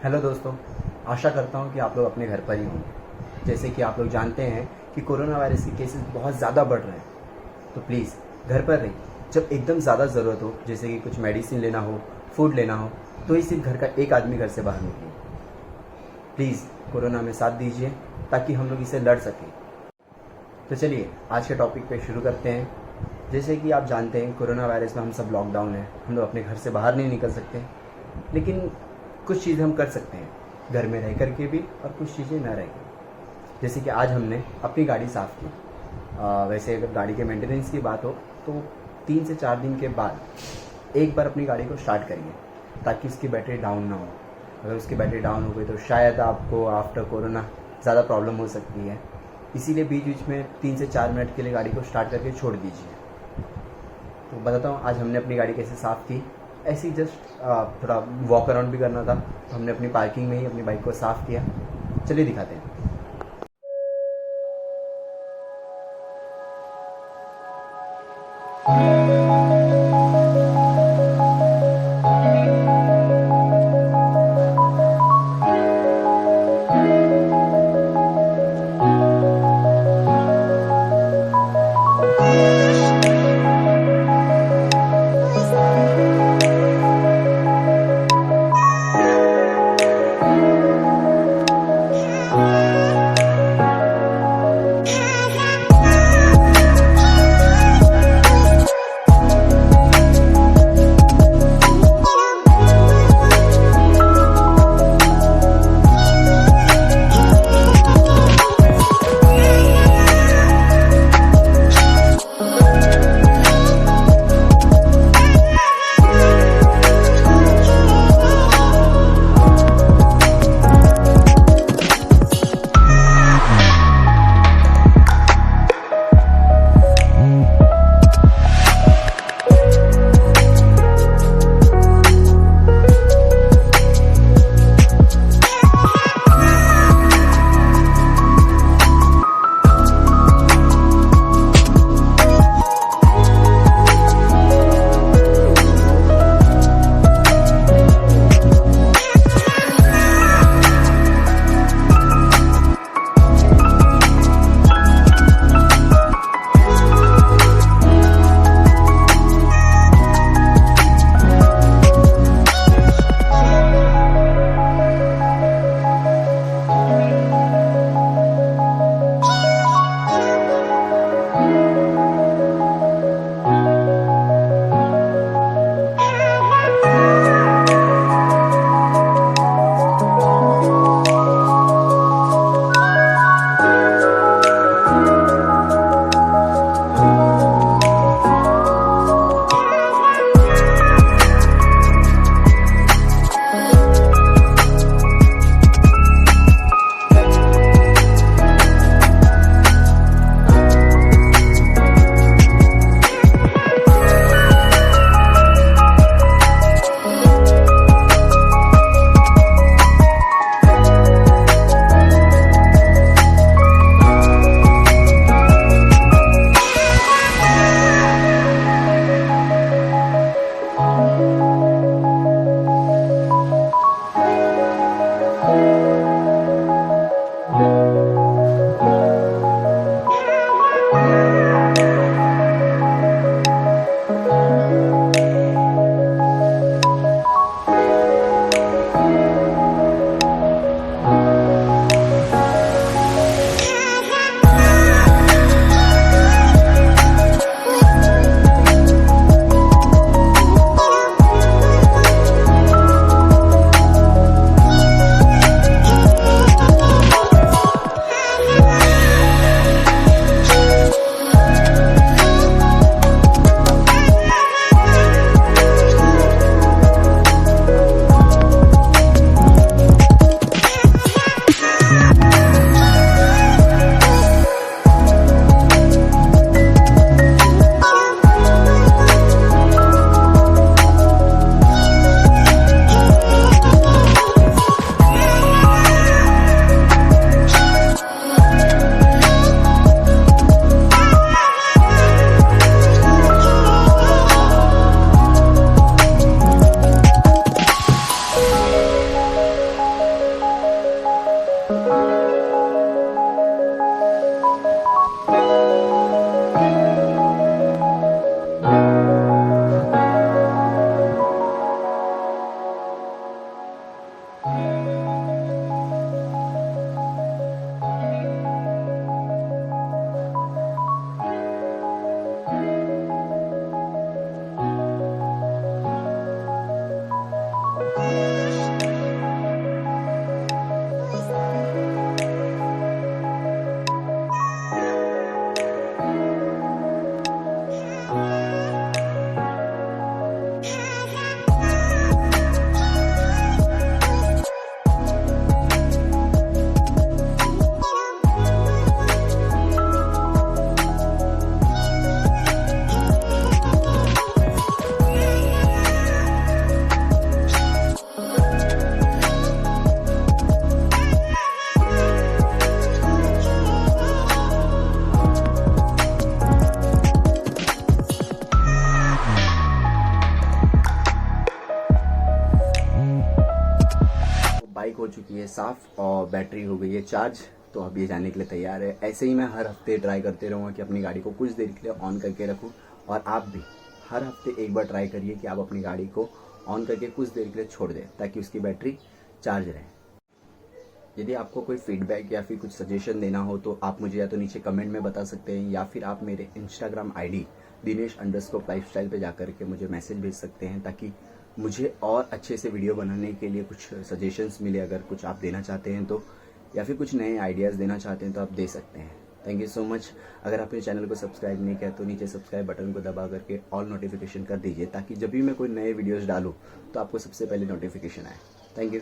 Hello दोस्तों, आशा करता हूँ कि आप लोग अपने घर पर ही होंगे। जैसे कि आप लोग जानते हैं कि कोरोना वायरस के केसेस बहुत ज़्यादा बढ़ रहे हैं, तो प्लीज़ घर पर रहिए। जब एकदम ज़्यादा ज़रूरत हो, जैसे कि कुछ मेडिसिन लेना हो, फूड लेना हो, तो ही सिर्फ घर का एक आदमी घर से बाहर निकले। प्लीज़ कोरोना में साथ दीजिए ताकि हम लोग इसे लड़ सकें। तो चलिए आज के टॉपिक पे शुरू करते हैं। जैसे कि आप जानते हैं कोरोना वायरस में हम सब लॉकडाउन है, हम लोग अपने घर से बाहर नहीं निकल सकते, लेकिन कुछ चीज़ें हम कर सकते हैं घर में रह कर के भी, और कुछ चीज़ें ना रह के। जैसे कि आज हमने अपनी गाड़ी साफ़ की। वैसे अगर गाड़ी के मेंटेनेंस की बात हो तो 3 से 4 दिन के बाद एक बार अपनी गाड़ी को स्टार्ट करिए ताकि उसकी बैटरी डाउन ना हो। अगर उसकी बैटरी डाउन हो गई तो शायद आपको आफ्टर कोरोना ज़्यादा प्रॉब्लम हो सकती है। इसीलिए बीच बीच में 3 से 4 मिनट के लिए गाड़ी को स्टार्ट करके छोड़ दीजिए। तो बताता हूँ आज हमने अपनी गाड़ी कैसे साफ़ की। ऐसे ही जस्ट थोड़ा वॉक अराउंड भी करना था, तो हमने अपनी पार्किंग में ही अपनी बाइक को साफ़ किया। चलिए दिखाते हैं। बाइक हो चुकी है साफ़ और बैटरी हो गई है चार्ज, तो अब ये जाने के लिए तैयार है। ऐसे ही मैं हर हफ्ते ट्राई करते रहूँगा कि अपनी गाड़ी को कुछ देर के लिए ऑन करके रखूँ, और आप भी हर हफ्ते एक बार ट्राई करिए कि आप अपनी गाड़ी को ऑन करके कुछ देर के लिए छोड़ दें ताकि उसकी बैटरी चार्ज रहे। यदि आपको कोई फीडबैक या फिर कुछ सजेशन देना हो तो आप मुझे या तो नीचे कमेंट में बता सकते हैं, या फिर आप मेरे इंस्टाग्राम आईडी Dinesh_Lifestyle पे जाकर के मुझे मैसेज भेज सकते हैं, ताकि मुझे और अच्छे से वीडियो बनाने के लिए कुछ सजेशंस मिले। अगर कुछ आप देना चाहते हैं तो, या फिर कुछ नए आइडियाज़ देना चाहते हैं तो आप दे सकते हैं। Thank you so much. अगर आपने चैनल को सब्सक्राइब नहीं किया तो नीचे सब्सक्राइब बटन को दबा करके ऑल नोटिफिकेशन कर दीजिए, ताकि जब भी मैं कोई नए वीडियोज़ डालूँ तो आपको सबसे पहले नोटिफिकेशन आए। Thank you.